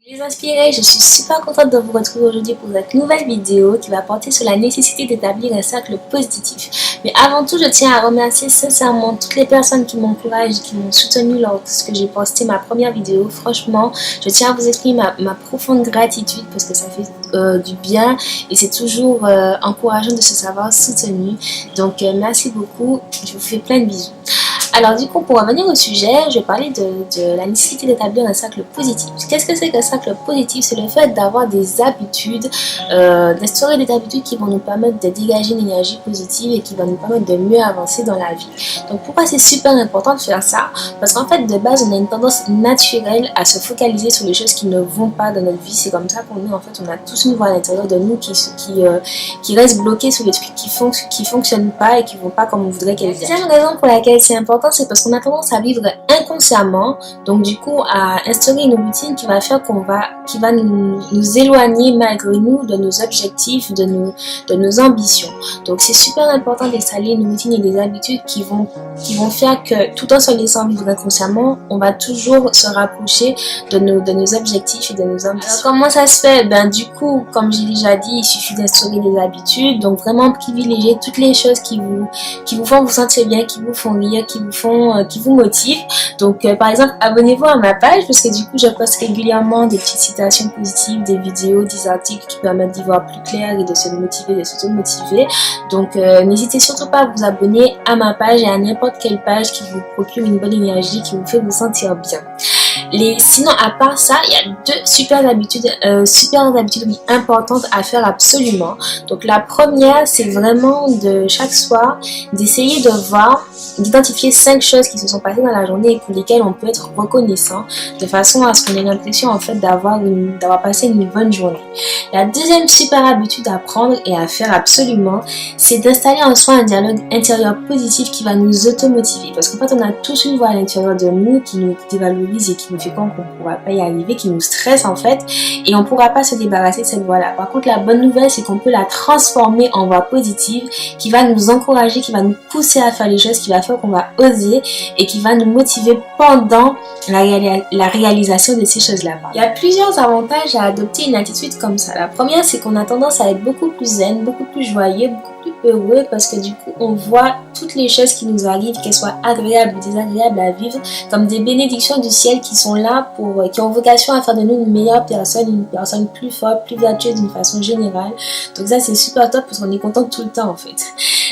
Les inspirés, je suis super contente de vous retrouver aujourd'hui pour cette nouvelle vidéo qui va porter sur la nécessité d'établir un cercle positif. Mais avant tout, je tiens à remercier sincèrement toutes les personnes qui m'encouragent, qui m'ont soutenu lorsque j'ai posté ma première vidéo. Franchement, je tiens à vous exprimer ma profonde gratitude parce que ça fait du bien et c'est toujours encourageant de se savoir soutenu. Donc merci beaucoup, je vous fais plein de bisous. Alors du coup, pour revenir au sujet, je vais parler de la nécessité d'établir un cercle positif. Qu'est-ce que c'est qu'un cercle positif? C'est le fait d'avoir des habitudes, d'instaurer des habitudes qui vont nous permettre de dégager une énergie positive et qui vont nous permettre de mieux avancer dans la vie. Donc pourquoi c'est super important de faire ça? Parce qu'en fait, de base, on a une tendance naturelle à se focaliser sur les choses qui ne vont pas dans notre vie. C'est comme ça qu'on est, en fait, on a tous une voix à l'intérieur de nous qui reste bloquée sur les trucs qui fonctionnent pas et qui vont pas comme on voudrait qu'elles viennent. La deuxième raison pour laquelle c'est important, c'est parce qu'on a tendance à vivre inconsciemment, donc du coup à instaurer une routine qui va faire qui va nous éloigner malgré nous de nos objectifs, de nos ambitions. Donc c'est super important d'installer une routine et des habitudes qui vont faire que tout en se laissant vivre inconsciemment, on va toujours se rapprocher de nos objectifs et de nos ambitions. Alors comment ça se fait? Ben du coup, comme j'ai déjà dit, il suffit d'instaurer des habitudes, donc vraiment privilégier toutes les choses qui vous font vous sentir bien, qui vous font rire, qui vous motivent. Donc par exemple, abonnez-vous à ma page parce que du coup je poste régulièrement des petites citations positives, des vidéos, des articles qui permettent d'y voir plus clair et de se motiver, de s'auto-motiver. Donc n'hésitez surtout pas à vous abonner à ma page et à n'importe quelle page qui vous procure une bonne énergie, qui vous fait vous sentir bien. Sinon, à part ça, il y a deux super habitudes importantes à faire absolument. Donc la première, c'est vraiment de chaque soir d'essayer d'identifier 5 choses qui se sont passées dans la journée et pour lesquelles on peut être reconnaissant, de façon à ce qu'on ait l'impression en fait d'avoir passé une bonne journée. La deuxième super habitude à prendre et à faire absolument, c'est d'installer en soi un dialogue intérieur positif qui va nous automotiver. Parce qu'en fait, on a tous une voix à l'intérieur de nous qui nous dévalorise et qui nous fait croire qu'on ne pourra pas y arriver, qui nous stresse en fait, et on ne pourra pas se débarrasser de cette voix-là. Par contre, la bonne nouvelle, c'est qu'on peut la transformer en voix positive qui va nous encourager, qui va nous pousser à faire les choses, qui va faire qu'on va oser et qui va nous motiver pendant la réalisation de ces choses-là. Il y a plusieurs avantages à adopter une attitude comme ça. La première, c'est qu'on a tendance à être beaucoup plus zen, beaucoup plus joyeux, beaucoup plus heureux parce que du coup, on voit toutes les choses qui nous arrivent, qu'elles soient agréables ou désagréables à vivre, comme des bénédictions du ciel qui sont là qui ont vocation à faire de nous une meilleure personne, une personne plus forte, plus vertueuse d'une façon générale. Donc ça, c'est super top parce qu'on est content tout le temps en fait.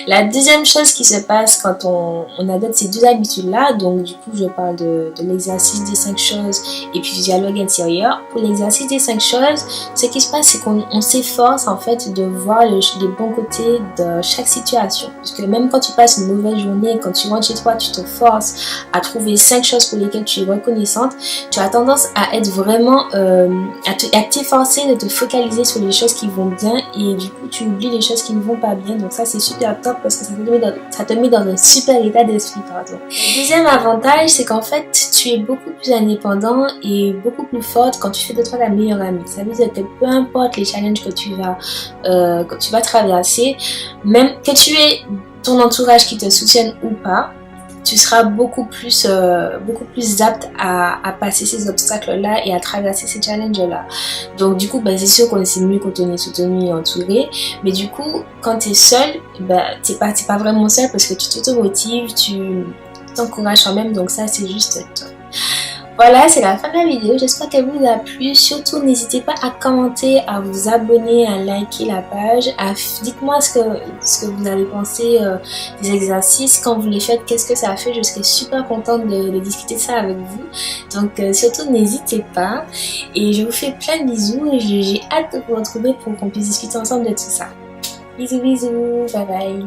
La deuxième chose qui se passe quand on adopte ces deux habitudes-là, donc du coup, je parle de l'exercice des 5 choses et puis du dialogue intérieur. Pour l'exercice des 5 choses, ce qui se passe, c'est qu'on s'efforce en fait de voir les bons côtés de chaque situation. Parce que même quand tu passes une mauvaise journée, quand tu rentres chez toi, tu te forces à trouver 5 choses pour lesquelles tu es reconnaissante, tu as tendance à être vraiment, à t'efforcer de te focaliser sur les choses qui vont bien et du coup, tu oublies les choses qui ne vont pas bien. Donc ça, c'est super top parce que ça te met dans un super état d'esprit, pardon. Le deuxième avantage, c'est qu'en fait, tu es beaucoup plus indépendant et beaucoup plus forte quand tu fais de toi la meilleure amie. Ça veut dire que peu importe les challenges que tu vas traverser, même que tu aies ton entourage qui te soutienne ou pas, tu seras beaucoup plus apte à passer ces obstacles-là et à traverser ces challenges-là. Donc du coup, c'est sûr qu'on c'est mieux quand on est soutenu et entouré. Mais du coup, quand tu es seul, t'es pas vraiment seul parce que tu t'automotives, tu t'encourages quand même. Donc ça, c'est juste top. Voilà, c'est la fin de la vidéo. J'espère qu'elle vous a plu. Surtout, n'hésitez pas à commenter, à vous abonner, à liker la page. Dites-moi ce que vous avez pensé des exercices. Quand vous les faites, qu'est-ce que ça a fait? Je serais super contente de discuter de ça avec vous. Donc, surtout, n'hésitez pas. Et je vous fais plein de bisous. J'ai hâte de vous retrouver pour qu'on puisse discuter ensemble de tout ça. Bisous, bisous. Bye bye.